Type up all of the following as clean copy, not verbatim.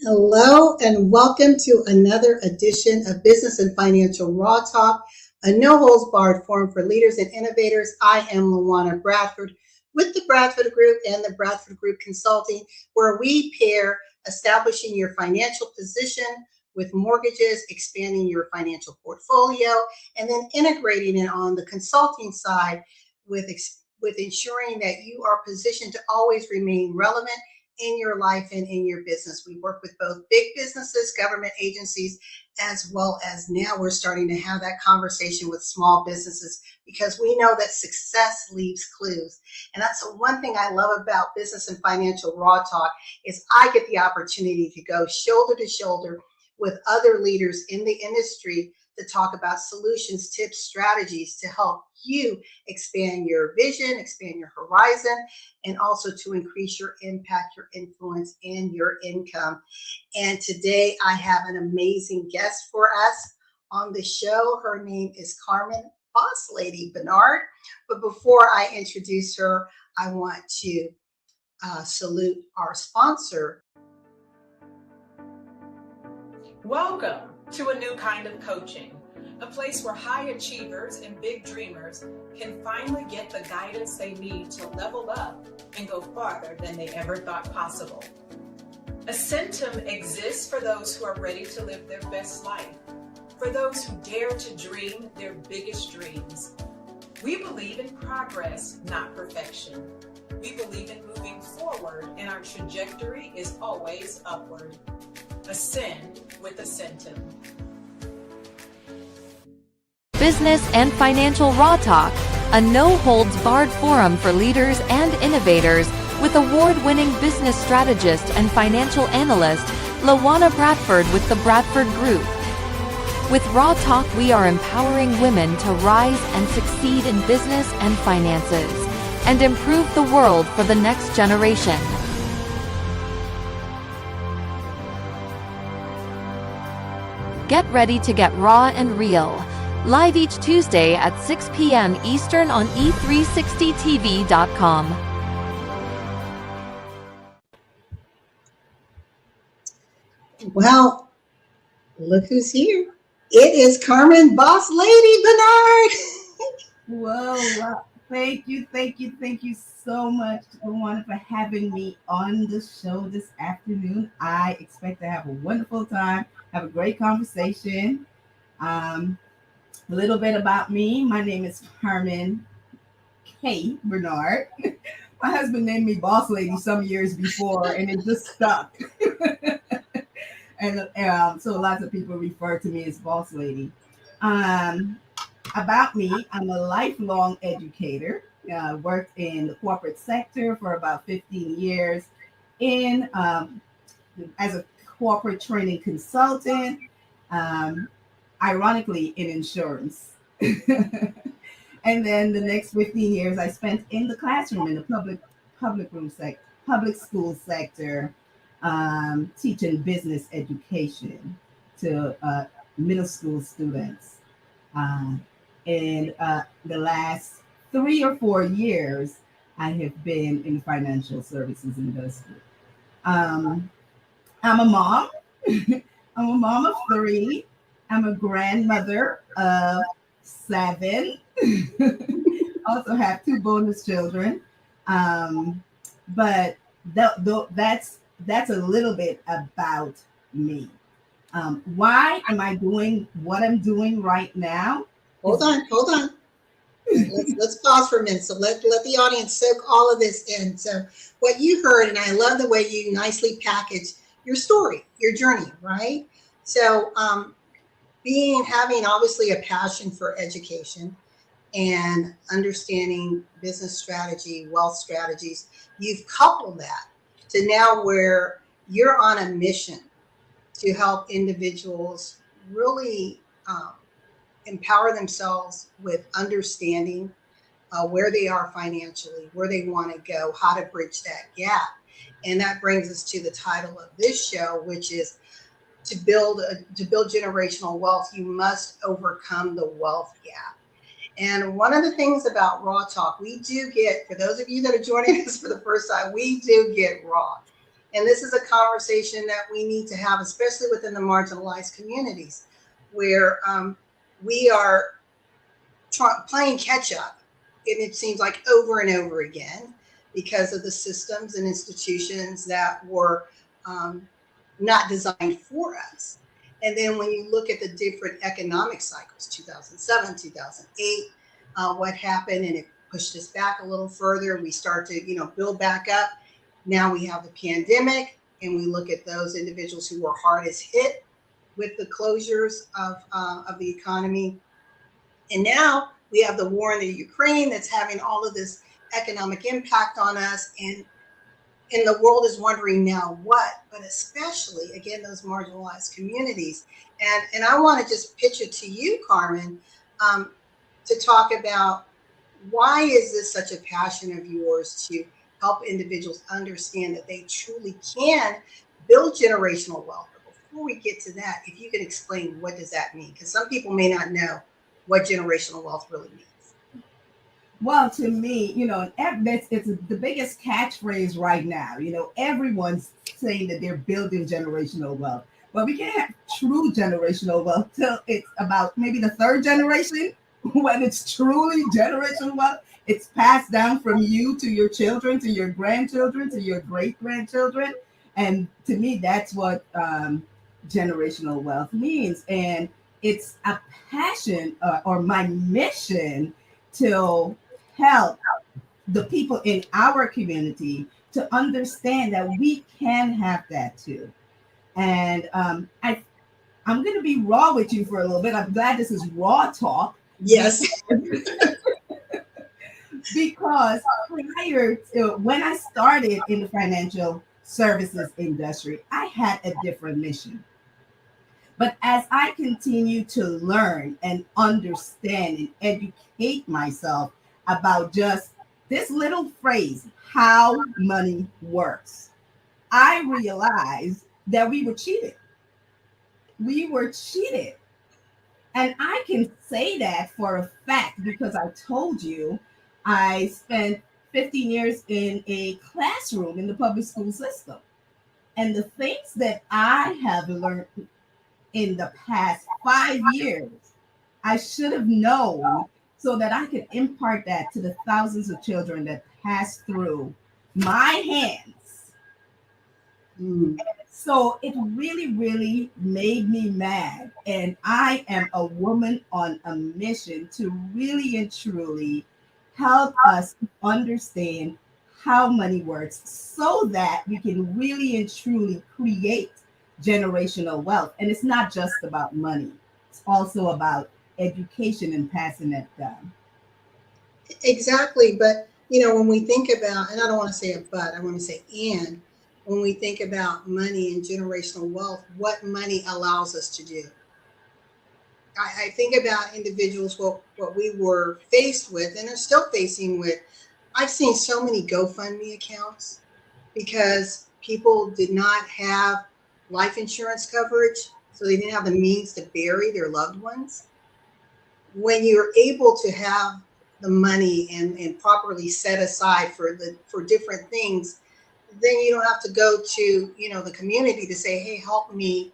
Hello and welcome to another edition of Business and Financial Raw Talk, a no-holds-barred forum for leaders and innovators. I am LaWanna Bradford with the Bradford Group and the Bradford Group Consulting, where we pair establishing your financial position with mortgages, expanding your financial portfolio, and then integrating it on the consulting side with ensuring that you are positioned to always remain relevant in your life and in your business. We work with both big businesses, government agencies, as well as now we're starting to have that conversation with small businesses because we know that success leaves clues. And that's the one thing I love about Business and Financial Raw Talk is I get the opportunity to go shoulder to shoulder with other leaders in the industry to talk about solutions, tips, strategies to help you expand your vision, expand your horizon, and also to increase your impact, your influence, and your income. And today I have an amazing guest for us on the show. Her name is Carmen Boss Lady Bernard. But before I introduce her, I want to salute our sponsor. Welcome to a new kind of coaching, a place where high achievers and big dreamers can finally get the guidance they need to level up and go farther than they ever thought possible. Ascentum exists for those who are ready to live their best life, for those who dare to dream their biggest dreams. We believe in progress, not perfection. We believe in moving forward, and our trajectory is always upward. Ascend with Ascentum. Business and Financial Raw Talk, a no-holds-barred forum for leaders and innovators with award-winning business strategist and financial analyst LaWanna Bradford with the Bradford Group. With Raw Talk, we are empowering women to rise and succeed in business and finances and improve the world for the next generation. Get ready to get raw and real. Live each Tuesday at 6 p.m. Eastern on e360tv.com. Well, look who's here. It is Carmen Boss Lady Bernard. Whoa, thank you so much, LaWanna, for having me on the show this afternoon. I expect to have a wonderful time, have a great conversation. A little bit about me. My name is Carmen K. Bernard. My husband named me Boss Lady some years before, and it just stuck. and so lots of people refer to me as Boss Lady. About me, I'm a lifelong educator. Worked in the corporate sector for about 15 years as a corporate training consultant. Ironically, in insurance. And then the next 15 years I spent in the classroom in the public school sector, teaching business education to middle school students. And the last 3 or 4 years, I have been in the financial services industry. I'm a mom. I'm a mom of 3. I'm a grandmother of 7. Also have 2 bonus children. But that's a little bit about me. Why am I doing what I'm doing right now? Hold on. Let's pause for a minute. So let the audience soak all of this in. So what you heard, and I love the way you nicely package your story, your journey, right? So having obviously a passion for education and understanding business strategy, wealth strategies, you've coupled that to now where you're on a mission to help individuals really empower themselves with understanding where they are financially, where they want to go, how to bridge that gap. And that brings us to the title of this show, which is to build generational wealth, you must overcome the wealth gap. And one of the things about Raw Talk, we do get, for those of you that are joining us for the first time, we do get raw. And this is a conversation that we need to have, especially within the marginalized communities, where we are playing catch up. And it seems like over and over again because of the systems and institutions that were not designed for us. And then when you look at the different economic cycles, 2007, 2008, what happened, and it pushed us back a little further. We start to, build back up. Now we have the pandemic, and we look at those individuals who were hardest hit with the closures of the economy. And now we have the war in the Ukraine that's having all of this economic impact on us. And the world is wondering now what, but especially, again, those marginalized communities. And I want to just pitch it to you, Carmen, to talk about why is this such a passion of yours to help individuals understand that they truly can build generational wealth. But before we get to that, if you could explain what does that mean? Because some people may not know what generational wealth really means. Well, to me, it's the biggest catchphrase right now. Everyone's saying that they're building generational wealth, but we can't have true generational wealth till it's about maybe the third generation when it's truly generational wealth. It's passed down from you to your children, to your grandchildren, to your great-grandchildren. And to me, that's what generational wealth means. And it's a passion or my mission to help the people in our community to understand that we can have that too. And I'm going to be raw with you for a little bit. I'm glad this is raw talk. Yes. Because prior to when I started in the financial services industry, I had a different mission. But as I continue to learn and understand and educate myself about just this little phrase, how money works, I realized that we were cheated. We were cheated. And I can say that for a fact because I told you I spent 15 years in a classroom in the public school system. And the things that I have learned in the past 5 years, I should have known so that I could impart that to the thousands of children that pass through my hands. So it really, really made me mad. And I am a woman on a mission to really and truly help us understand how money works so that we can really and truly create generational wealth. And it's not just about money. It's also about education and passing that down. Exactly. But, when we think about, and I don't want to say a but, I want to say and, when we think about money and generational wealth, what money allows us to do. I think about individuals, what we were faced with and are still facing with. I've seen so many GoFundMe accounts because people did not have life insurance coverage, so they didn't have the means to bury their loved ones. When you're able to have the money and properly set aside for different things, then you don't have to go to the community to say, hey, help me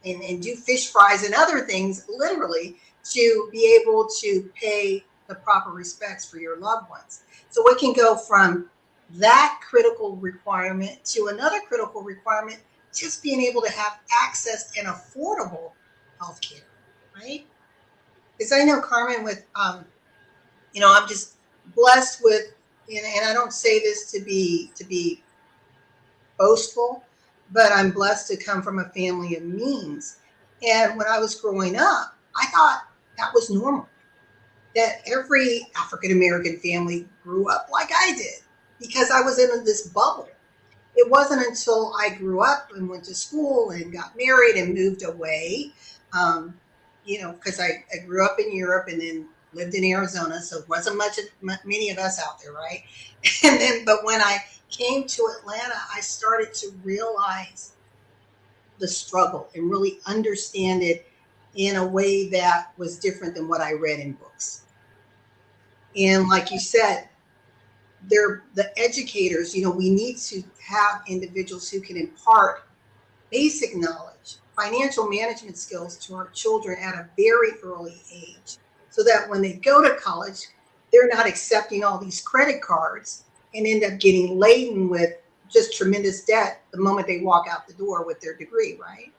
and do fish fries and other things, literally, to be able to pay the proper respects for your loved ones. So it can go from that critical requirement to another critical requirement, just being able to have access and affordable healthcare, right? Because I know, Carmen, with, I'm just blessed with, and I don't say this to be boastful, but I'm blessed to come from a family of means. And when I was growing up, I thought that was normal, that every African-American family grew up like I did because I was in this bubble. It wasn't until I grew up and went to school and got married and moved away, because I grew up in Europe and then lived in Arizona, so it wasn't many of us out there, right? But when I came to Atlanta, I started to realize the struggle and really understand it in a way that was different than what I read in books. And like you said, they're the educators. We need to have individuals who can impart basic knowledge, financial management skills to our children at a very early age, so that when they go to college, they're not accepting all these credit cards and end up getting laden with just tremendous debt the moment they walk out the door with their degree, right?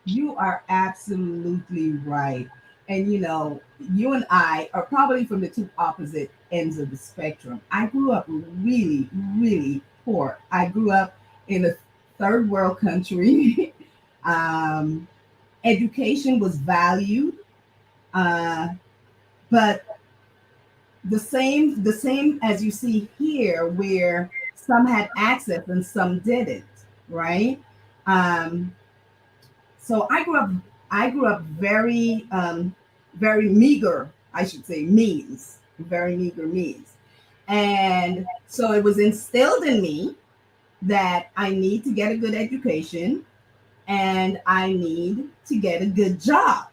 You are absolutely right. And you and I are probably from the two opposite ends of the spectrum. I grew up really, really poor. I grew up in a third world country. Education was valued, but the same as you see here, where some had access and some didn't, right? Um, so I grew up very meager, I should say, means, very meager means. And so it was instilled in me that I need to get a good education and I need to get a good job.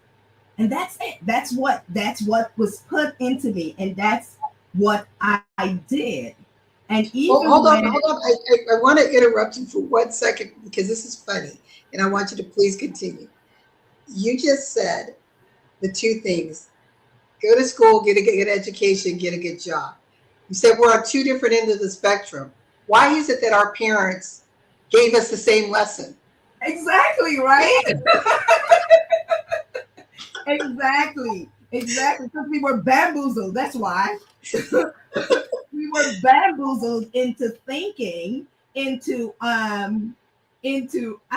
And that's it. That's what was put into me, and that's what I did. And Oh, even hold on, when hold on. I want to interrupt you for 1 second because this is funny, and I want you to please continue. You just said the two things: go to school, get a good education, get a good job. You said we're on two different ends of the spectrum. Why is it that our parents gave us the same lesson? exactly, right? Exactly, because we were bamboozled. That's why. We were bamboozled into thinking, into I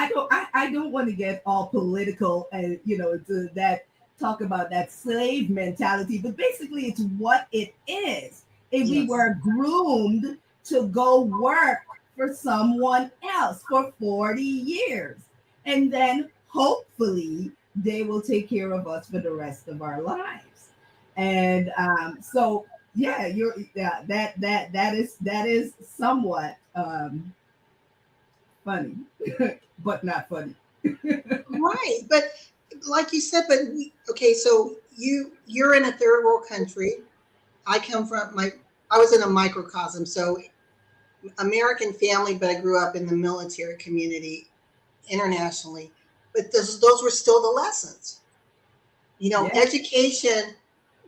don't want to get all political and to that, talk about that slave mentality, but basically it's what it is. If we Yes. were groomed to go work for someone else for 40 years, and then hopefully they will take care of us for the rest of our lives. And so yeah, that is somewhat funny, but not funny. Right. But like you said, okay, so you're in a third world country. I come from I was in a microcosm, so American family, but I grew up in the military community internationally. But those were still the lessons. Yeah, Education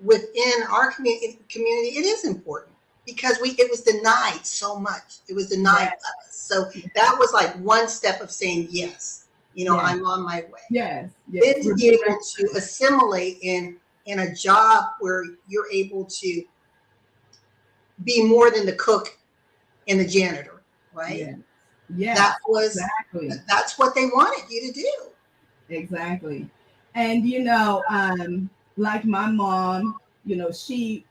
within our community, it is important because it was denied so much. It was denied yes, us. So that was like one step of saying yes. yes, I'm on my way. yes, yes. Then to be able to assimilate in a job where you're able to be more than the cook and the janitor, right? Yes, yes, That was exactly, that's what they wanted you to do. exactly. And like my mom, she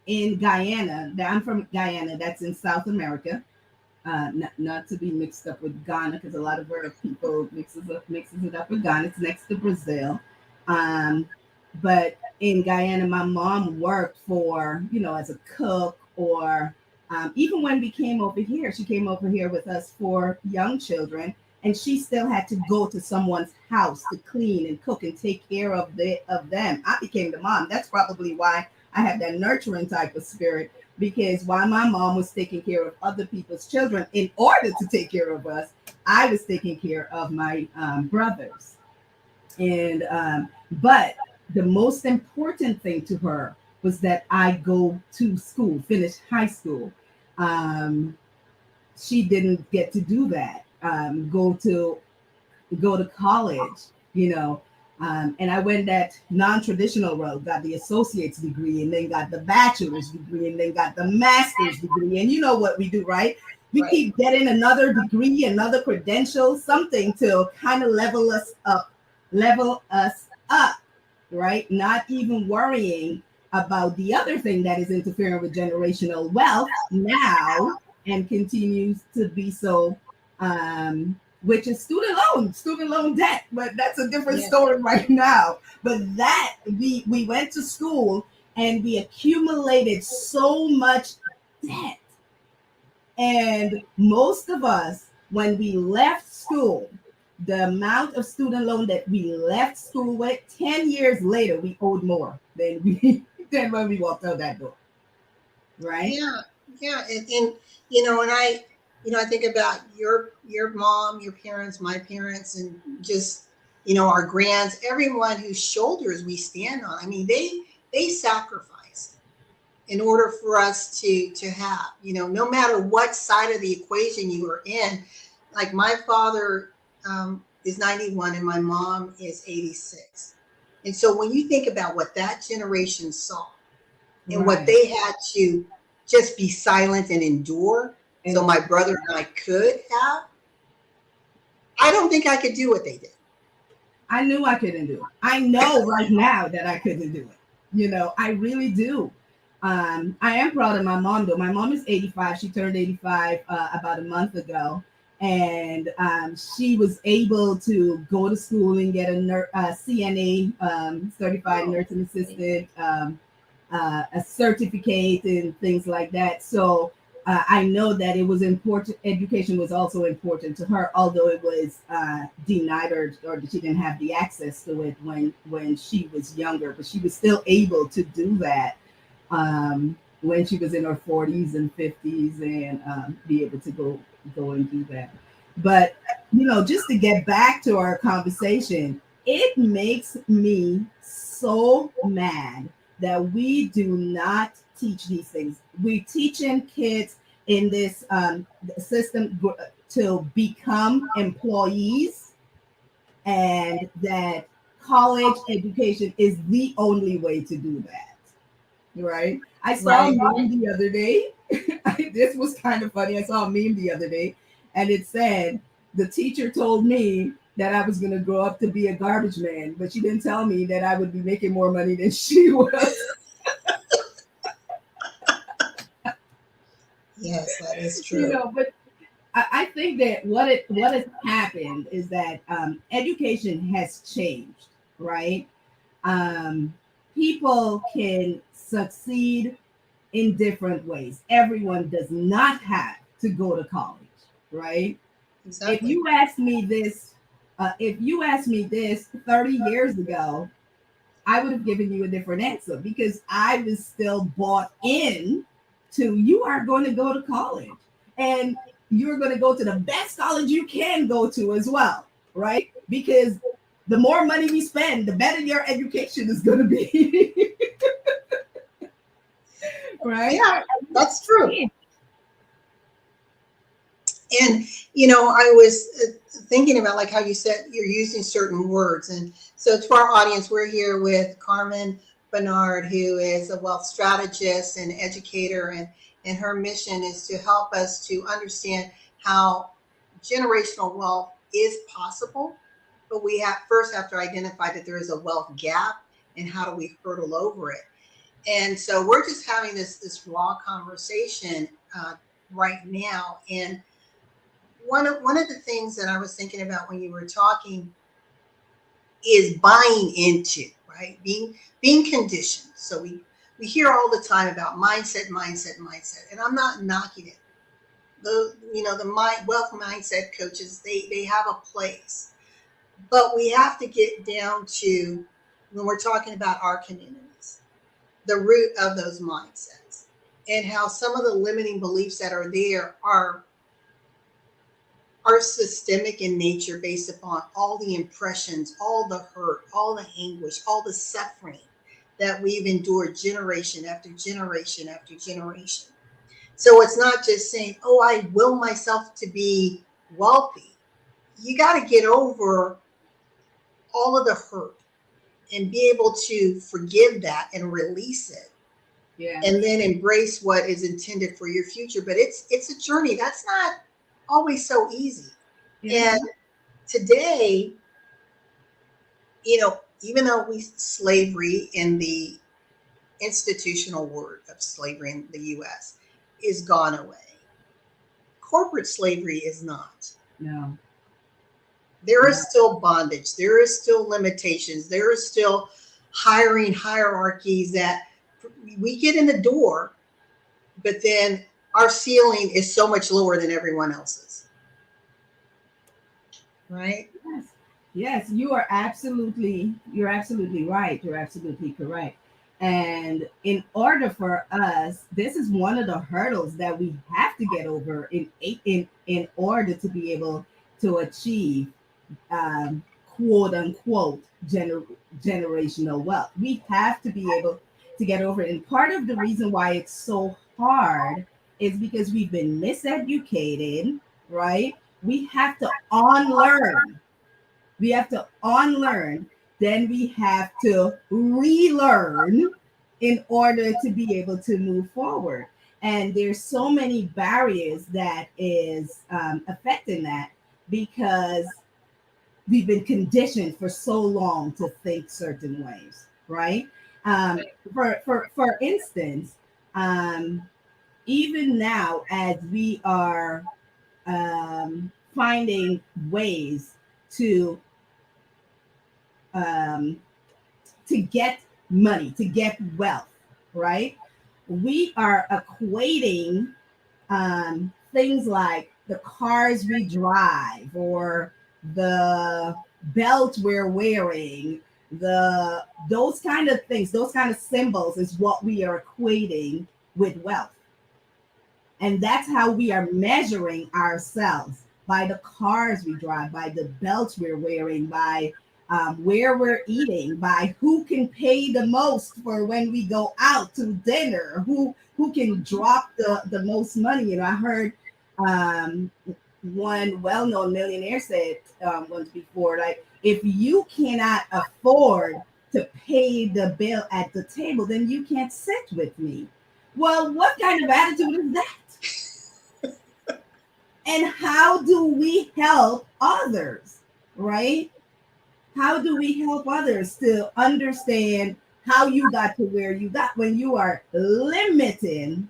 in Guyana. I'm from Guyana. That's in South America. Not to be mixed up with Ghana, because a lot of our people mixes it up with Ghana. It's next to Brazil. Um, but in Guyana, my mom worked for, as a cook, or even when we came over here, she came over here with us for young children, and she still had to go to someone's house to clean and cook and take care of them. I became the mom. That's probably why I have that nurturing type of spirit, because while my mom was taking care of other people's children in order to take care of us, I was taking care of my brothers. And but the most important thing to her was that I go to school, finish high school. Um, she didn't get to do that. Go to college, you know. And I went that non-traditional route, got the associate's degree, and then got the bachelor's degree, and then got the master's degree. And you know what we do, right? We Right. keep getting another degree, another credential, something to kind of level us up, right? Not even worrying about the other thing that is interfering with generational wealth now and continues to be so, which is student loan debt. But that's a different Yeah. story right now. But that we went to school and we accumulated so much debt. And most of us, when we left school, the amount of student loan that we left school with, 10 years later, we owed more than we than when we walked out that door. right? Yeah, yeah, and and I think about your mom, your parents, my parents, and just our grands, everyone whose shoulders we stand on. I mean, they sacrificed in order for us to have, no matter what side of the equation you were in. Like my father is 91 and my mom is 86, and so when you think about what that generation saw and what Right. they had to just be silent and endure so And my brother and I could have, I don't think I could do what they did. I knew I couldn't do it. I know right now that I couldn't do it. I really do. I am proud of my mom, though. My mom is 85. She turned 85 about a month ago. And she was able to go to school and get a CNA, certified Oh, nursing assistant, a certificate and things like that. So I know that it was important. Education was also important to her, although it was denied her, or she didn't have the access to it when she was younger. But she was still able to do that when she was in her 40s and 50s, and be able to go and do that. But just to get back to our conversation, it makes me so mad that we do not teach these things. We're teaching kids in this system to become employees, and that college education is the only way to do that. Right? I saw a right. meme the other day. This was kind of funny. I saw a meme the other day, and it said, the teacher told me that I was going to grow up to be a garbage man, but she didn't tell me that I would be making more money than she was. Yes, that is true. But I think that what has happened is that education has changed, right? Um, People can succeed in different ways. Everyone does not have to go to college, right? If Exactly. you asked me this, if you asked me this 30 years ago, I would have given you a different answer because I was still bought in to, you are going to go to college, and you're going to go to the best college you can go to as well, right? Because the more money we spend, the better your education is going to be, right? Yeah, that's true. And I was thinking about like how you said you're using certain words, and so to our audience, we're here with Carmen Bernard, who is a wealth strategist and educator, and her mission is to help us to understand how generational wealth is possible, but we have to identify that there is a wealth gap, and how do we hurdle over it. And so we're just having this raw conversation right now, and one of the things that I was thinking about when you were talking is buying into, right? Being conditioned. So we hear all the time about mindset, and I'm not knocking it. The wealth mindset coaches, they have a place, but we have to get down to, when we're talking about our communities, the root of those mindsets, and how some of the limiting beliefs that are there are systemic in nature, based upon all the impressions, all the hurt, all the anguish, all the suffering that we've endured generation after generation after generation. So it's not just saying, oh, I will myself to be wealthy. You got to get over all of the hurt and be able to forgive that and release it, Yeah. and then embrace what is intended for your future. But it's a journey that's not always so easy. It is And not. today, even though slavery in the institutional word of slavery in the US is gone away, corporate slavery is not. No. There No. is still bondage, there is still limitations, there is still hiring hierarchies that we get in the door, but then our ceiling is so much lower than everyone else's, right? Yes. Yes, you're absolutely right. You're absolutely correct. And in order for us, this is one of the hurdles that we have to get over in order to be able to achieve quote unquote generational wealth. We have to be able to get over it. And part of the reason why it's so hard is because we've been miseducated, right? We have to unlearn. We have to unlearn. Then we have to relearn in order to be able to move forward. And there's so many barriers that is affecting that because we've been conditioned for so long to think certain ways, right? For instance, even now as we are finding ways to get money, to get wealth, right? We are equating things like the cars we drive or the belt we're wearing, those kind of things, those kind of symbols is what we are equating with wealth. And that's how we are measuring ourselves, by the cars we drive, by the belts we're wearing, by where we're eating, by who can pay the most for when we go out to dinner, who can drop the most money. You know, I heard one well-known millionaire said once before, like, if you cannot afford to pay the bill at the table, then you can't sit with me. Well, what kind of attitude is that? And how do we help others, right? How do we help others to understand how you got to where you got when you are limiting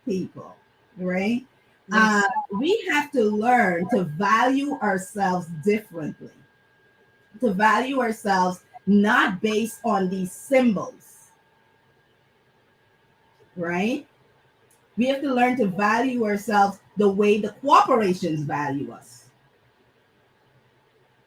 people, right? Yes. We have to learn to value ourselves differently, to value ourselves not based on these symbols, right? We have to learn to value ourselves the way the corporations value us,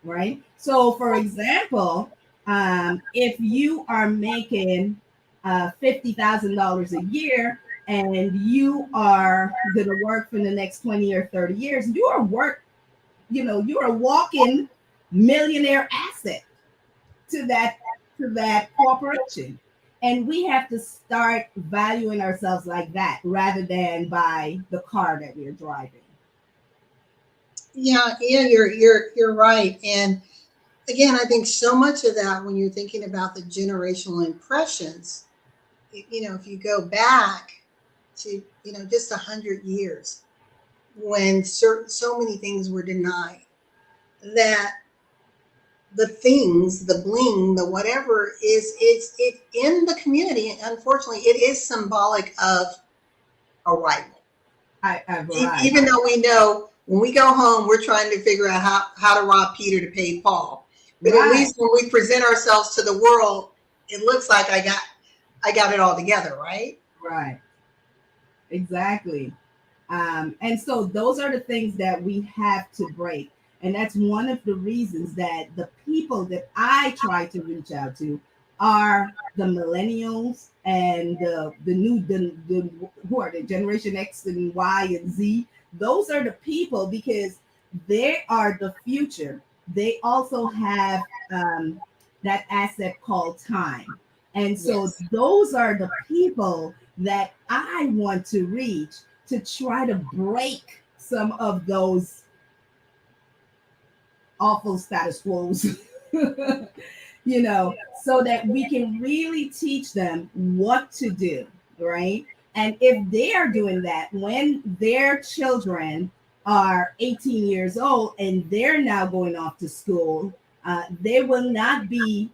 right? So, for example, if you are making $50,000 a year and you are going to work for the next 20 or 30 years, you're a walking millionaire asset to that corporation. And we have to start valuing ourselves like that rather than by the car that we're driving. Yeah, you're right. And again, I think so much of that when you're thinking about the generational impressions, if you go back to, just 100 years when so many things were denied, that the things, the bling, the whatever it's in the community. Unfortunately, it is symbolic of arrival. Even though we know when we go home, we're trying to figure out how to rob Peter to pay Paul. But at least when we present ourselves to the world, it looks like I got it all together, right? Right. Exactly. And so those are the things that we have to break. And that's one of the reasons that the people that I try to reach out to are the millennials and the who are the Generation X and Y and Z. Those are the people because they are the future. They also have that asset called time. And so those are the people that I want to reach to try to break some of those awful status quos, so that we can really teach them what to do, right? And if they are doing that, when their children are 18 years old and they're now going off to school, they will not be,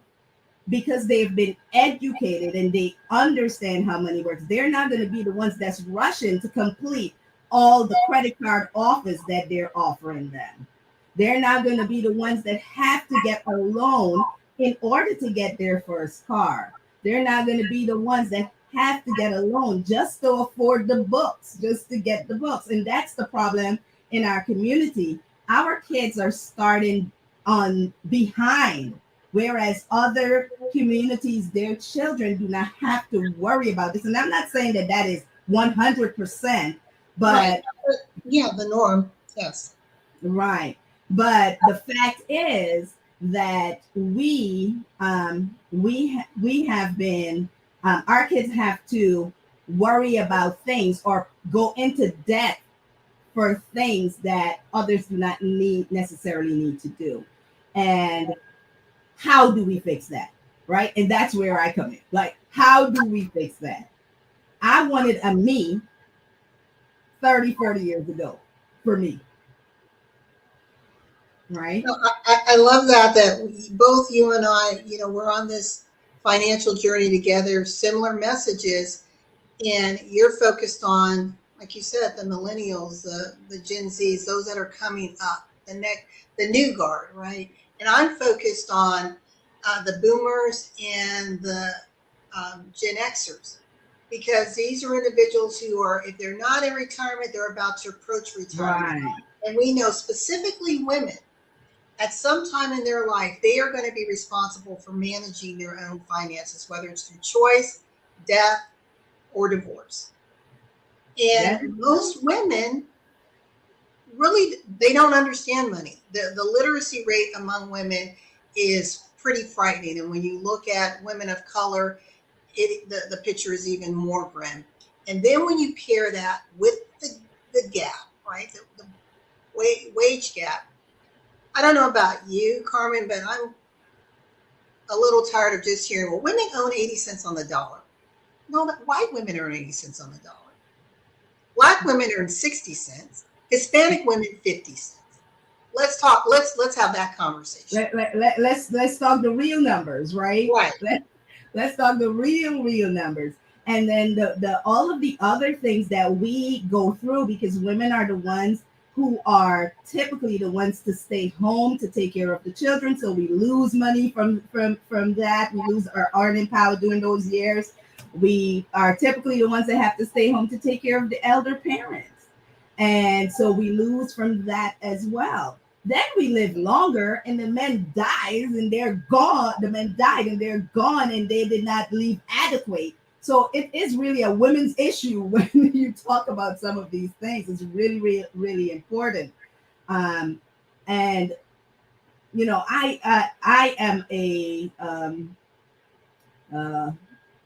because they've been educated and they understand how money works, they're not going to be the ones that's rushing to complete all the credit card offers that they're offering them. They're not going to be the ones that have to get a loan in order to get their first car. They're not going to be the ones that have to get a loan just to afford the books, just to get the books. And that's the problem in our community. Our kids are starting on behind, whereas other communities, their children do not have to worry about this. And I'm not saying that that is 100%, but right. Yeah, the norm. Yes. right. But the fact is that we have been our kids have to worry about things or go into debt for things that others do not necessarily need to do. And how do we fix that? Right. And that's where I come in. Like, how do we fix that? I wanted a me 30, 40 years ago for me. Right. No, I love that both you and I, we're on this financial journey together, similar messages, and you're focused on, like you said, the millennials, the Gen Zs, those that are coming up, the new guard, right? And I'm focused on the boomers and the Gen Xers, because these are individuals who are, if they're not in retirement, they're about to approach retirement. Right. And we know specifically women, at some time in their life, they are going to be responsible for managing their own finances, whether it's through choice, death, or divorce. And most women really, they don't understand money. The literacy rate among women is pretty frightening. And when you look at women of color, the picture is even more grim. And then when you pair that with the gap, right, the wage gap, I don't know about you, Carmen, but I'm a little tired of just hearing, well, women earn 80 cents on the dollar. No, white women earn 80 cents on the dollar. Black women earn 60 cents. Hispanic women 50 cents. Let's talk. Let's have that conversation. Let's talk the real numbers, right? Right. Let's talk the real numbers. And then the all of the other things that we go through, because women are the ones who are typically the ones to stay home to take care of the children. So we lose money from that. We lose our earning power during those years. We are typically the ones that have to stay home to take care of the elder parents. And so we lose from that as well. Then we live longer and the men dies and they're gone. The men died and they're gone and they did not leave adequate. So it is really a women's issue when you talk about some of these things. It's really, really, really important. And I am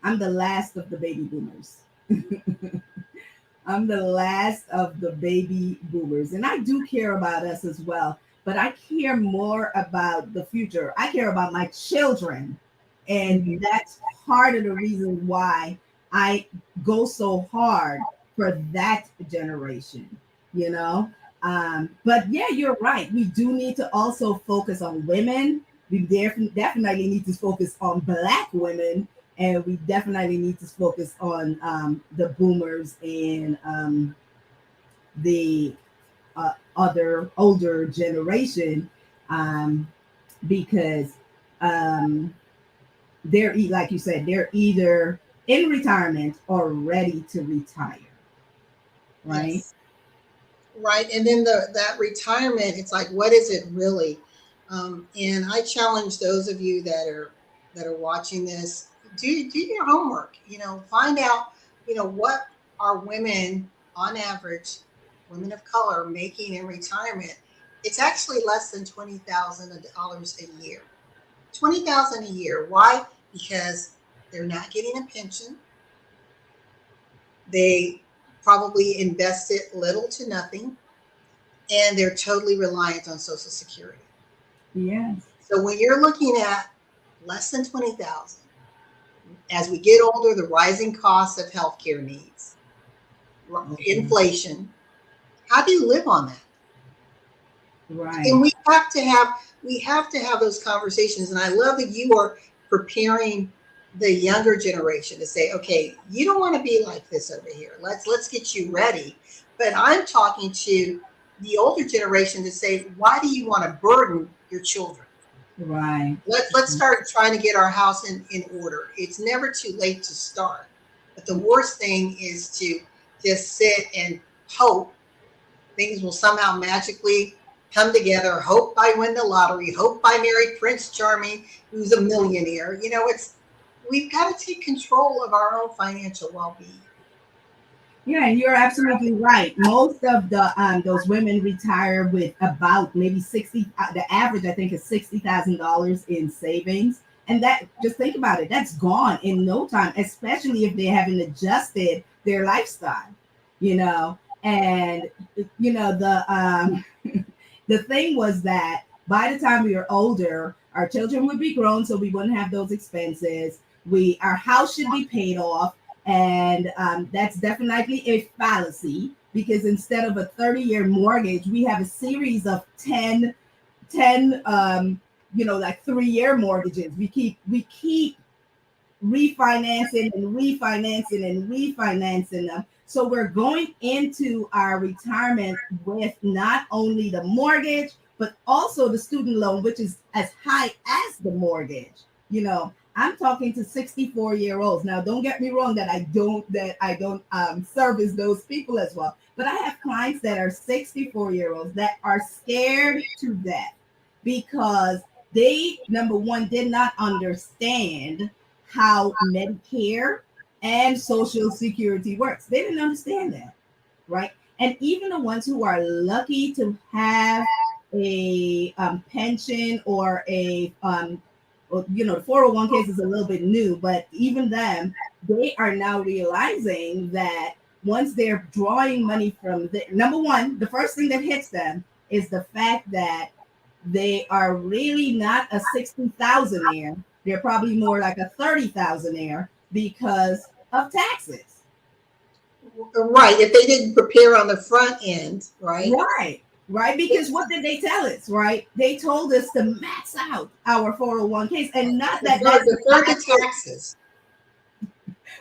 I'm the last of the baby boomers. I'm the last of the baby boomers, and I do care about us as well. But I care more about the future. I care about my children. And that's part of the reason why I go so hard for that generation, But yeah, you're right. We do need to also focus on women. We definitely need to focus on Black women. And we definitely need to focus on the boomers and the other older generation because they're, like you said, they're either in retirement or ready to retire, right? Yes. Right. And then that retirement, it's like, what is it really? And I challenge those of you that are watching this, do your homework, find out, what are women on average, women of color, making in retirement. It's actually less than $20,000 a year. $20,000 a year. Why? Because they're not getting a pension. They probably invested little to nothing, and they're totally reliant on Social Security. Yes. So when you're looking at less than 20,000, as we get older, the rising costs of healthcare needs, inflation, how do you live on that? Right. And we have to have those conversations. And I love that you are preparing the younger generation to say, okay, you don't want to be like this over here. Let's get you ready. But I'm talking to the older generation to say, why do you want to burden your children? Right. Let's start trying to get our house in order. It's never too late to start. But the worst thing is to just sit and hope things will somehow magically come together, hope I win the lottery, hope I marry Prince Charming, who's a millionaire. We've got to take control of our own financial well-being. Yeah, and you're absolutely right. Most of the those women retire with about maybe 60. The average, I think, is $60,000 in savings, and that, just think about it, that's gone in no time. Especially if they haven't adjusted their lifestyle, And the the thing was that by the time we were older, our children would be grown, so we wouldn't have those expenses. Our house should be paid off. And that's definitely a fallacy, because instead of a 30-year mortgage, we have a series of 10 like 3-year mortgages. We keep refinancing and refinancing and refinancing them. So we're going into our retirement with not only the mortgage, but also the student loan, which is as high as the mortgage. I'm talking to 64-year-olds. Now, don't get me wrong that I don't service those people as well. But I have clients that are 64-year-olds that are scared to death because they, number one, did not understand how Medicare and Social Security works. They didn't understand that, right? And even the ones who are lucky to have a pension or a the 401ks is a little bit new, but even them, they are now realizing that once they're drawing money from number one, the first thing that hits them is the fact that they are really not a 60,000-aire. They're probably more like a 30,000-aire because of taxes. Right. If they didn't prepare on the front end, right? Right, because what did they tell us, right? They told us to max out our 401ks, and not that that's the taxes.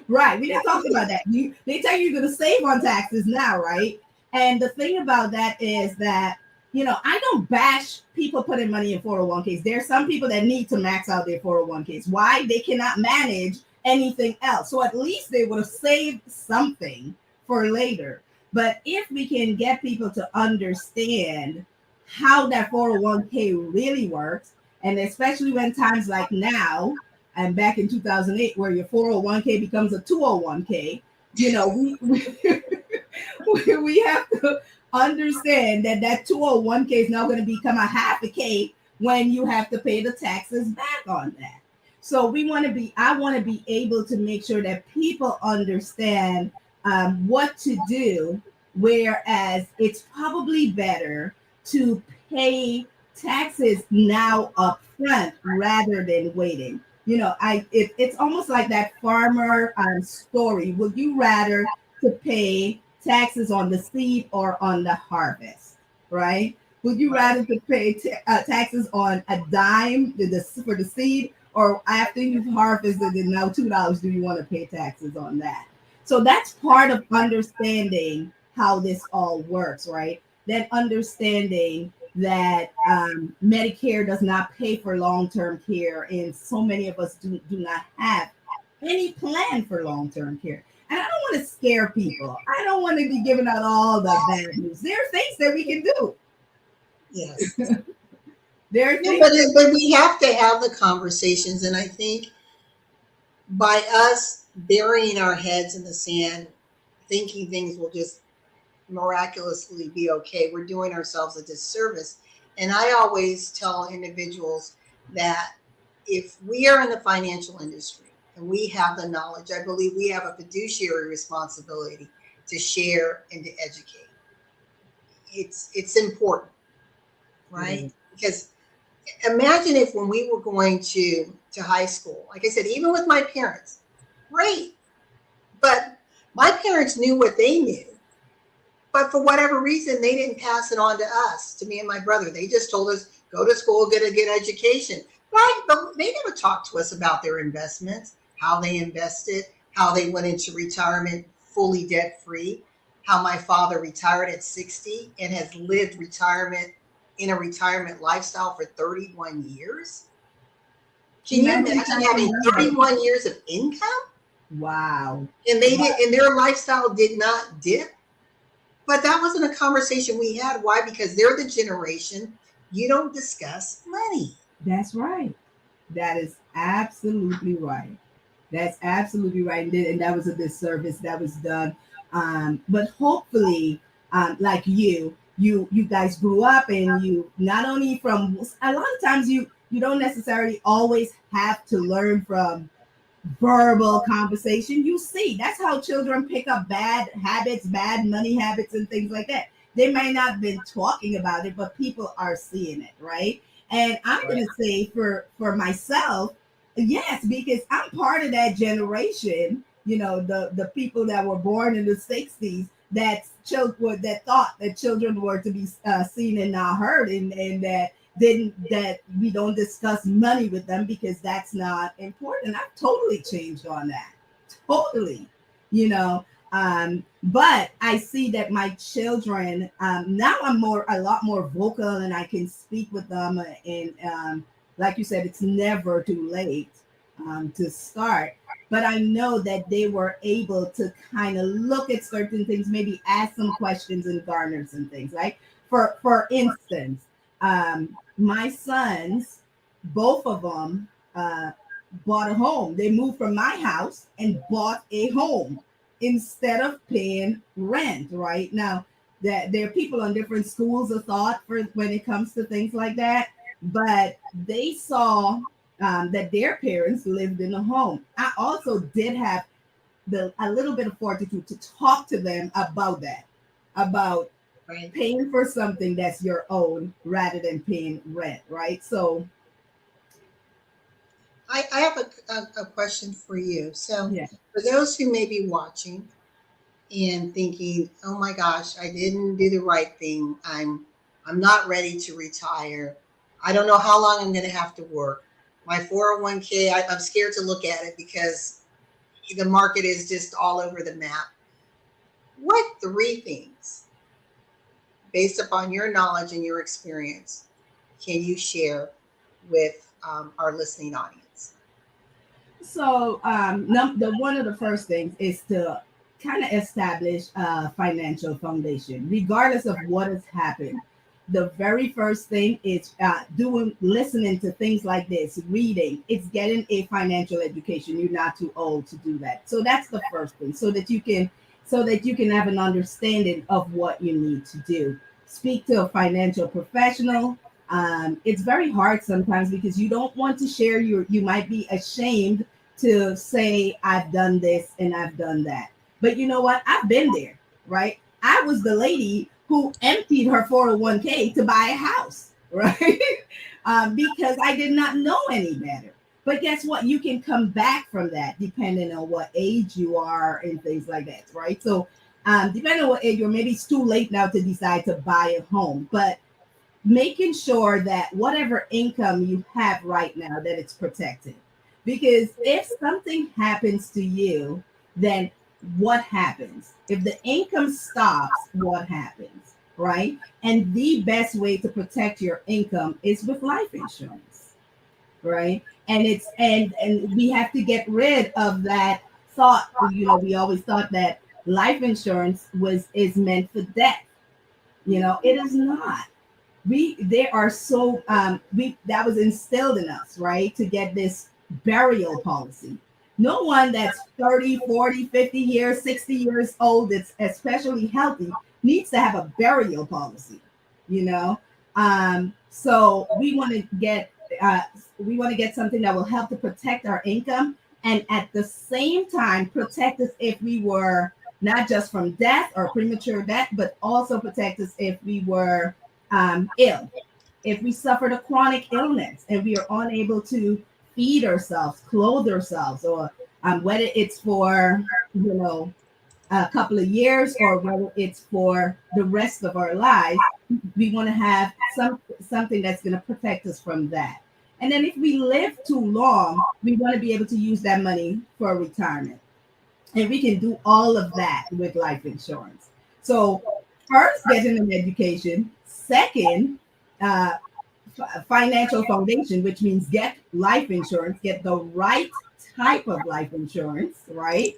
Right, we didn't talk about that. They tell you you're going to save on taxes now, right? And the thing about that is that, I don't bash people putting money in 401ks. There are some people that need to max out their 401ks. Why? They cannot manage anything else. So at least they would have saved something for later. But if we can get people to understand how that 401k really works, and especially when times like now and back in 2008, where your 401k becomes a 201k, we have to understand that 201k is now going to become a half a K when you have to pay the taxes back on that. So I want to be able to make sure that people understand what to do, whereas it's probably better to pay taxes now up front rather than waiting. It's almost like that farmer story. Would you rather to pay taxes on the seed or on the harvest, right? Would you rather to pay taxes on a dime for the seed, or after you've harvested it now $2, do you want to pay taxes on that? So that's part of understanding how this all works, right? That understanding that Medicare does not pay for long-term care, and so many of us do not have any plan for long-term care. And I don't want to scare people. I don't want to be giving out all the bad news. There are things that we can do. Yes. But we have to have the conversations, and I think by us burying our heads in the sand, thinking things will just miraculously be okay, we're doing ourselves a disservice. And I always tell individuals that if we are in the financial industry and we have the knowledge, I believe we have a fiduciary responsibility to share and to educate. It's important, right? Mm-hmm. Because imagine if when we were going to high school, like I said, even with my parents, great. But my parents knew what they knew. But for whatever reason, they didn't pass it on to us, to me and my brother. They just told us, go to school, get a good education. Right? But they never talked to us about their investments, how they invested, how they went into retirement fully debt-free, how my father retired at 60 and has lived retirement in a retirement lifestyle for 31 years. Can you imagine having 31 years of income? Wow. And they did, and their lifestyle did not dip. But that wasn't a conversation we had. Why? Because they're the generation you don't discuss money. That's right. That is absolutely right. That's absolutely right. And that was a disservice that was done. But hopefully, like you guys grew up, and you not only from a lot of times you don't necessarily always have to learn from verbal conversation. You see, that's how children pick up bad habits, bad money habits, and things like that. They may not have been talking about it, but people are seeing it, right? And I'm Right. going to say for myself, yes, because I'm part of that generation. You know, the people that were born in the '60s that children that thought that children were to be seen and not heard, and that we don't discuss money with them because that's not important. I've totally changed on that. Totally. You know, but I see that my children, now I'm a lot more vocal, and I can speak with them, and like you said, it's never too late to start. But I know that they were able to kind of look at certain things, maybe ask some questions and garner some things, right? For instance, my sons, both of them, bought a home. They moved from my house and bought a home instead of paying rent. Right now, that there are people on different schools of thought for when it comes to things like that, but they saw that their parents lived in a home. I also did have a little bit of fortitude to talk to them about that, about Right. paying for something that's your own rather than paying rent, right? So, I have a question for you. So, yeah. for those who may be watching and thinking, "Oh my gosh, I didn't do the right thing. I'm not ready to retire. I don't know how long I'm going to have to work. My 401k, I'm scared to look at it because the market is just all over the map." What three things, based upon your knowledge and your experience, can you share with our listening audience? So, the one of the first things is to kind of establish a financial foundation, regardless of what has happened. The very first thing is listening to things like this, reading. It's getting a financial education. You're not too old to do that. So that's the first thing, so that you can have an understanding of what you need to do. Speak to a financial professional. It's very hard sometimes because you don't want to share you might be ashamed to say, I've done this and I've done that. But you know what? I've been there, right? I was the lady who emptied her 401k to buy a house, right? Because I did not know any better. But guess what? You can come back from that depending on what age you are and things like that, right? So, depending on what age you're, maybe it's too late now to decide to buy a home, but making sure that whatever income you have right now, that it's protected. Because if something happens to you, then what happens? If the income stops, what happens? Right? And the best way to protect your income is with life insurance, right? And we have to get rid of that thought. You know, we always thought that life insurance is meant for death. You know, it is not. We There are so we that was instilled in us, right, to get this burial policy. No one that's 30, 40, 50 years, 60 years old, that's especially healthy, needs to have a burial policy, you know. So we want to get something that will help to protect our income, and at the same time protect us if we were not just from death or premature death, but also protect us if we were ill, if we suffered a chronic illness and we are unable to feed ourselves, clothe ourselves, or whether it's for, you know, a couple of years or whether it's for the rest of our lives, we want to have something that's going to protect us from that. And then if we live too long, we want to be able to use that money for retirement. And we can do all of that with life insurance. So first, getting an education. Second, uh, financial foundation, which means get life insurance, get the right type of life insurance, right?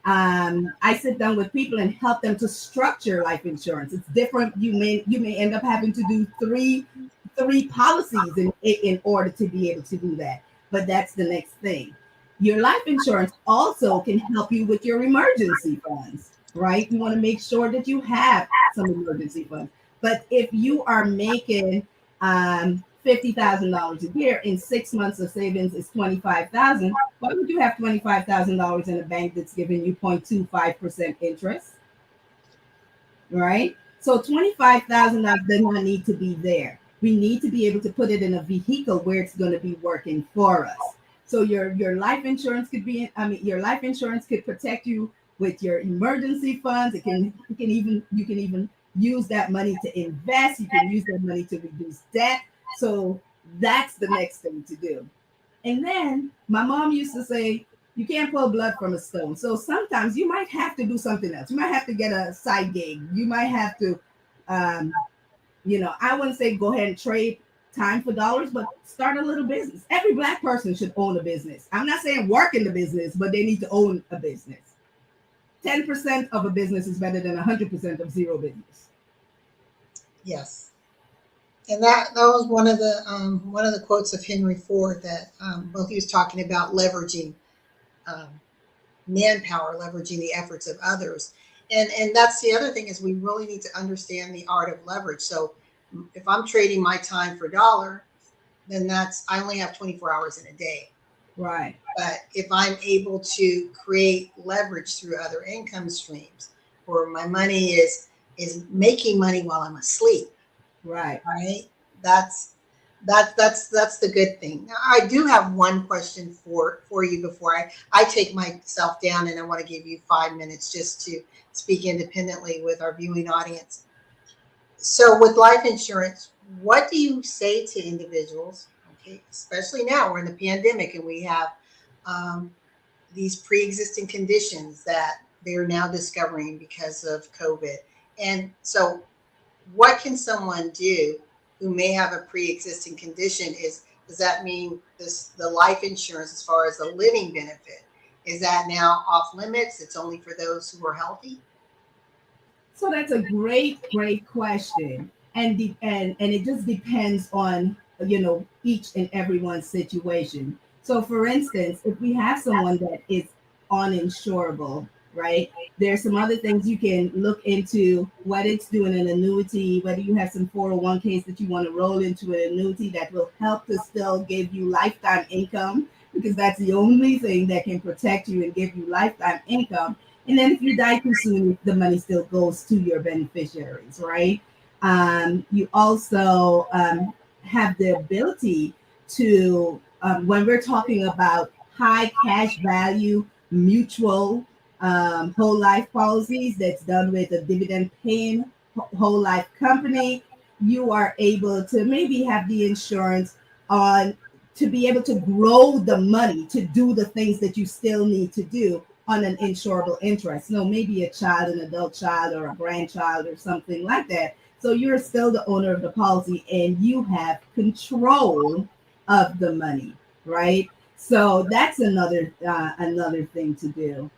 I sit down with people and help them to structure life insurance. It's different. You may end up having to do three policies in order to be able to do that. But that's the next thing. Your life insurance also can help you with your emergency funds, right? You want to make sure that you have some emergency funds. But if you are making $50,000 a year, in 6 months of savings is $25,000. Why would you have $25,000 in a bank that's giving you 0.25% interest? Right? So $25,000 does not need to be there. We need to be able to put it in a vehicle where it's going to be working for us. So your life insurance could be, your life insurance could protect you with your emergency funds. You can even use that money to invest. You can use that money to reduce debt. So that's the next thing to do. And then my mom used to say, you can't pull blood from a stone. So sometimes you might have to do something else. You might have to get a side gig. You might have to, I wouldn't say go ahead and trade time for dollars, but start a little business. Every Black person should own a business. I'm not saying work in the business, but they need to own a business. 10% of a business is better than 100% of zero business. Yes. And that was one of the quotes of Henry Ford that both he was talking about leveraging manpower, leveraging the efforts of others. And that's the other thing, is we really need to understand the art of leverage. So if I'm trading my time for dollar, then I only have 24 hours in a day. Right. But if I'm able to create leverage through other income streams, or my money is making money while I'm asleep. Right. That's the good thing. Now, I do have one question for you before I take myself down, and I want to give you 5 minutes just to speak independently with our viewing audience. So with life insurance, what do you say to individuals, okay, especially now we're in the pandemic and we have these pre-existing conditions that they're now discovering because of COVID. And so what can someone do who may have a pre-existing condition? Does that mean the life insurance, as far as the living benefit, is that now off limits? It's only for those who are healthy? So that's a great question. And it just depends on, each and everyone's situation. So for instance, if we have someone that is uninsurable, right? There's some other things you can look into, what it's doing an annuity, whether you have some 401ks that you want to roll into an annuity that will help to still give you lifetime income, because that's the only thing that can protect you and give you lifetime income. And then if you die too soon, the money still goes to your beneficiaries, right? You also have the ability to, when we're talking about high cash value mutual whole life policies that's done with a dividend paying whole life company, you are able to maybe have the insurance on to be able to grow the money to do the things that you still need to do on an insurable interest. No, maybe a child, an adult child, or a grandchild, or something like that. So you're still the owner of the policy and you have control of the money, right? So that's another thing to do.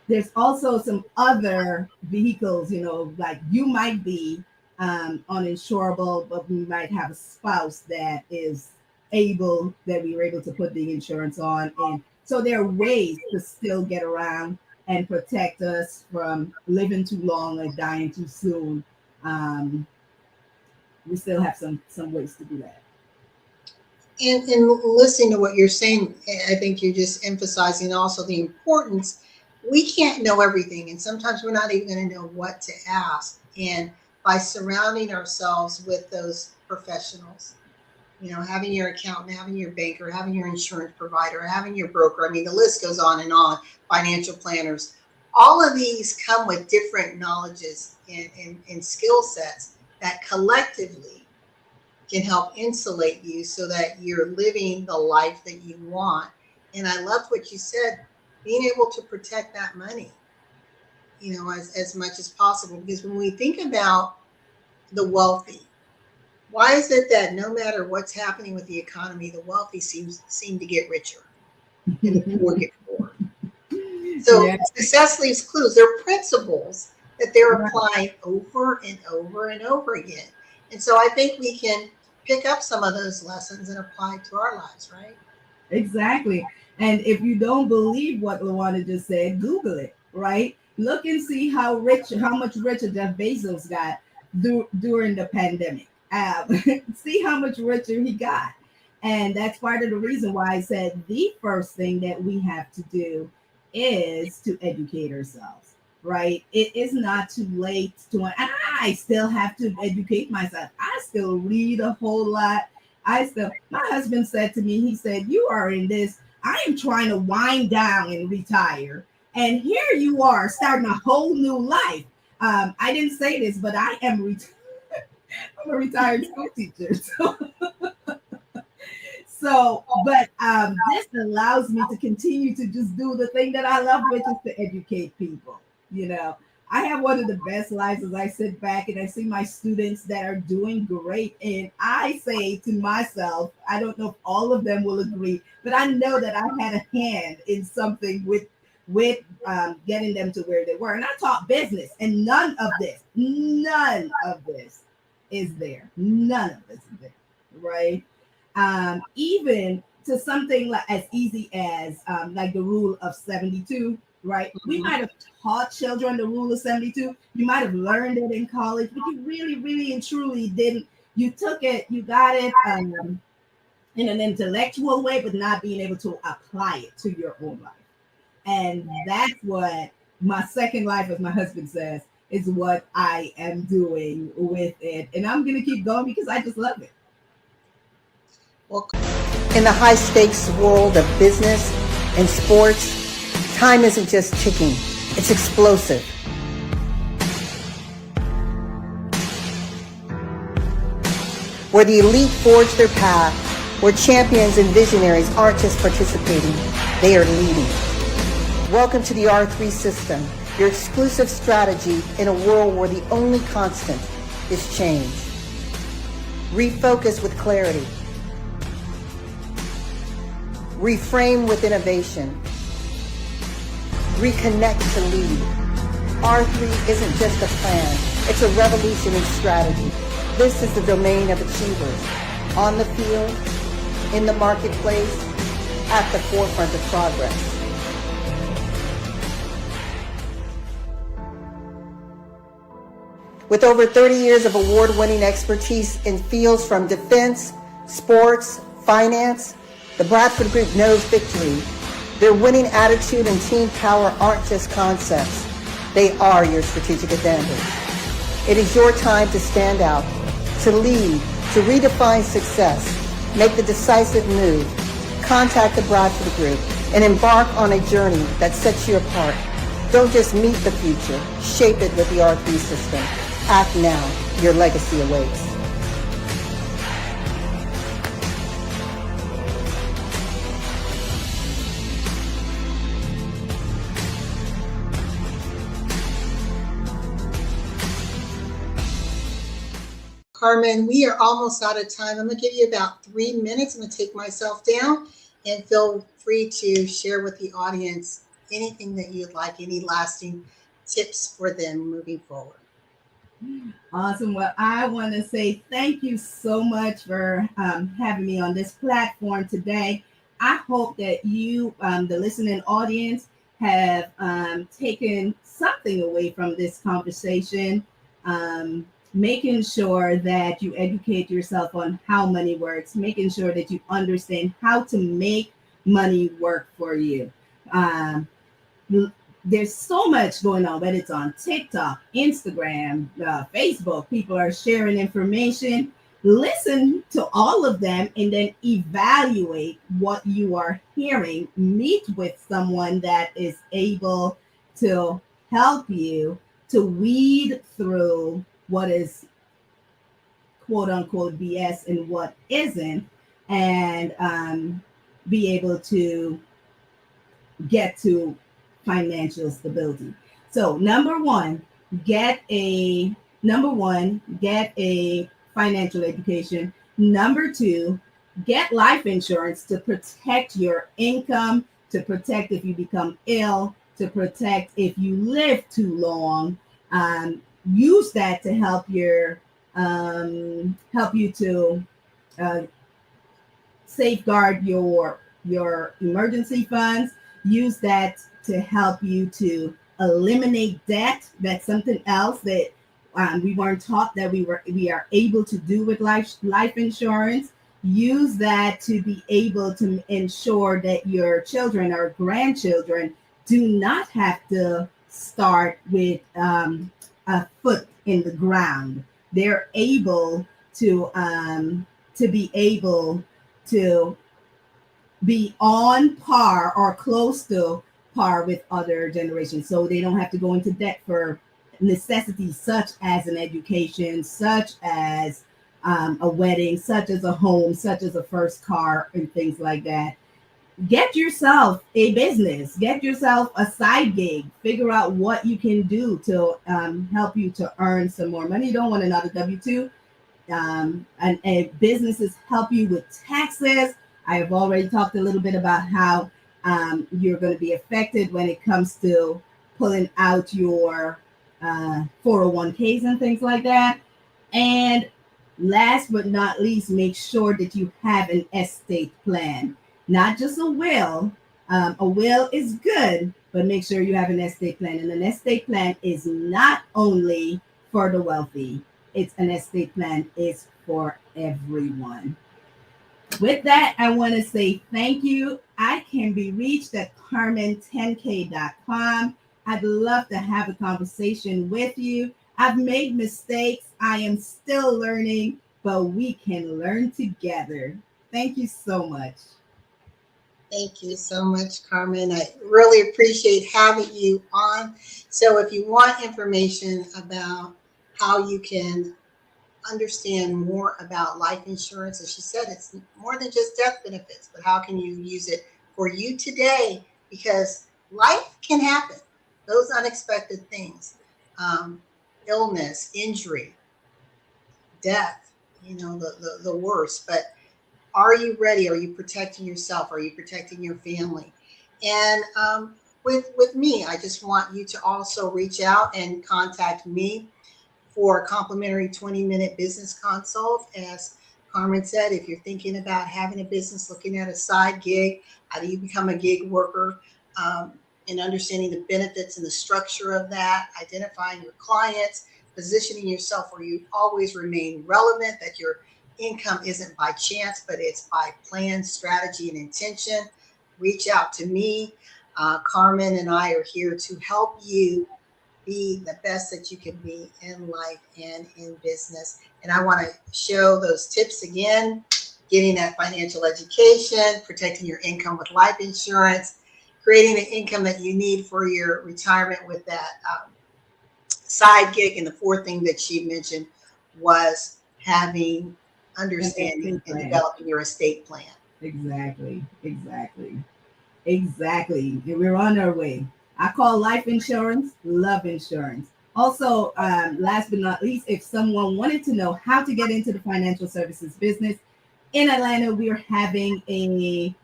There's also some other vehicles, like you might be uninsurable, but we might have a spouse that is that we were able to put the insurance on. And so there are ways to still get around and protect us from living too long or dying too soon. We still have some ways to do that. And listening to what you're saying, I think you're just emphasizing also the importance. We can't know everything, and sometimes we're not even going to know what to ask. And by surrounding ourselves with those professionals, having your accountant, having your banker, having your insurance provider, having your broker, I mean, the list goes on and on, financial planners, all of these come with different knowledges and skill sets that collectively can help insulate you so that you're living the life that you want. And I loved what you said, being able to protect that money, as much as possible. Because when we think about the wealthy, why is it that no matter what's happening with the economy, the wealthy seem to get richer and the poor get poorer? So Yeah, success leaves clues. They're principles that they're right. applying over and over and over again. And so I think we can pick up some of those lessons and apply it to our lives, right? Exactly. And if you don't believe what LaWanna just said, Google it, right? Look and see how much richer Jeff Bezos got during the pandemic. See how much richer he got. And that's part of the reason why I said the first thing that we have to do is to educate ourselves, right? It is not too late and I still have to educate myself. I still read a whole lot. My husband said to me, he said, you are in this, I am trying to wind down and retire. And here you are starting a whole new life. I didn't say this, but I'm a retired school teacher. But this allows me to continue to just do the thing that I love, which is to educate people. You know, I have one of the best lives as I sit back and I see my students that are doing great. And I say to myself, I don't know if all of them will agree, but I know that I had a hand in something with getting them to where they were. And I taught business, and none of this is there. None of this is there, right? Even to something like as easy as like the rule of 72, right? We might have taught children the rule of 72. You might have learned it in college, but you really, really and truly didn't. You took it, you got it in an intellectual way, but not being able to apply it to your own life. And that's what my second life, as my husband says, is what I am doing with it. And I'm going to keep going because I just love it. Well, in the high stakes world of business and sports, time isn't just ticking, it's explosive. Where the elite forge their path, where champions and visionaries aren't just participating, they are leading. Welcome to the R3 system, your exclusive strategy in a world where the only constant is change. Refocus with clarity. Reframe with innovation. Reconnect to lead. R3 isn't just a plan, it's a revolution in strategy. This is the domain of achievers, on the field, in the marketplace, at the forefront of progress. With over 30 years of award-winning expertise in fields from defense, sports, finance, the Bradford Group knows victory. Their winning attitude and team power aren't just concepts. They are your strategic advantage. It is your time to stand out, to lead, to redefine success, make the decisive move, contact the Bradford Group, and embark on a journey that sets you apart. Don't just meet the future, shape it with the R3 system. Act now, your legacy awaits. Carmen, we are almost out of time. I'm going to give you about 3 minutes. I'm going to take myself down and feel free to share with the audience anything that you'd like, any lasting tips for them moving forward. Awesome. Well, I want to say thank you so much for having me on this platform today. I hope that you, the listening audience, have taken something away from this conversation. Making sure that you educate yourself on how money works, making sure that you understand how to make money work for you. There's so much going on, whether it's on TikTok, Instagram, Facebook. People are sharing information. Listen to all of them and then evaluate what you are hearing. Meet with someone that is able to help you to weed through what is quote unquote BS and what isn't, and be able to get to financial stability. So number one, get a financial education. Number two, get life insurance to protect your income, to protect if you become ill, to protect if you live too long. Use that to help you to safeguard your emergency funds. Use that to help you to eliminate debt. That's something else that we weren't taught that we are able to do with life insurance. Use that to be able to ensure that your children or grandchildren do not have to start with a foot in the ground. They're able to be able to be on par or close to par with other generations, so they don't have to go into debt for necessities such as an education, such as a wedding, such as a home, such as a first car, and things like that. Get yourself a business, get yourself a side gig, figure out what you can do to help you to earn some more money. You don't want another W-2. And businesses help you with taxes. I have already talked a little bit about how you're going to be affected when it comes to pulling out your 401ks and things like that. And last but not least, make sure that you have an estate plan, not just a will. A will is good, but make sure you have an estate plan. And an estate plan is not only for the wealthy. It's an estate plan is for everyone. With that, I want to say thank you. I can be reached at carmen10k.com. I'd love to have a conversation with you. I've made mistakes. I am still learning, but we can learn together. Thank you so much. Thank you so much, Carmen. I really appreciate having you on. So if you want information about how you can understand more about life insurance, as she said, it's more than just death benefits, but how can you use it for you today? Because life can happen, those unexpected things, illness, injury, death, the worst. But are you ready? Are you protecting yourself? Are you protecting your family? And with me, I just want you to also reach out and contact me for a complimentary 20-minute business consult. As Carmen said, if you're thinking about having a business, looking at a side gig, how do you become a gig worker, and understanding the benefits and the structure of that, identifying your clients, positioning yourself where you always remain relevant, that your income isn't by chance, but it's by plan, strategy, and intention. Reach out to me. Carmen and I are here to help you be the best that you can be in life and in business. And I want to show those tips again: getting that financial education, protecting your income with life insurance, creating the income that you need for your retirement with that side gig. And the fourth thing that she mentioned was having understanding and developing your estate plan. Exactly. And we're on our way. I call life insurance love insurance. Also, last but not least, if someone wanted to know how to get into the financial services business in Atlanta, we are having a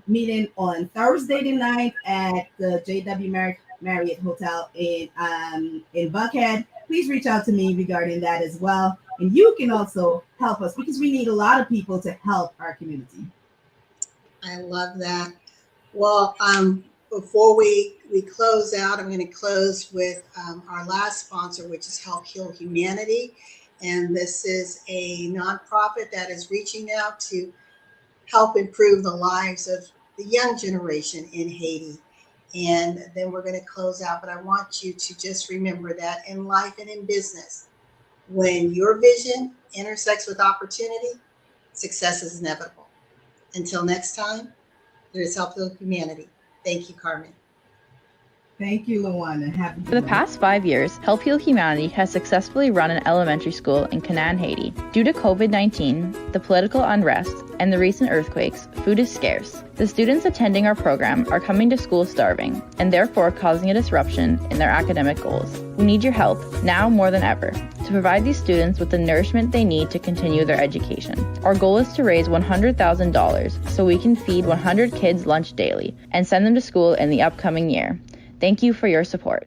meeting on Thursday the 9th at the JW Marriott Hotel in Buckhead. Please reach out to me regarding that as well. And you can also help us, because we need a lot of people to help our community. I love that. Well, before we close out, I'm going to close with our last sponsor, which is Help Heal Humanity. And this is a nonprofit that is reaching out to help improve the lives of the young generation in Haiti. And then we're going to close out. But I want you to just remember that in life and in business, when your vision intersects with opportunity, success is inevitable. Until next time, there's Help Heal Humanity. Thank you, Carmen. Thank you, LaWanna. For the past 5 years, Help Heal Humanity has successfully run an elementary school in Canaan, Haiti. Due to COVID-19, the political unrest, and the recent earthquakes, food is scarce. The students attending our program are coming to school starving, and therefore causing a disruption in their academic goals. We need your help, now more than ever, to provide these students with the nourishment they need to continue their education. Our goal is to raise $100,000 so we can feed 100 kids lunch daily and send them to school in the upcoming year. Thank you for your support.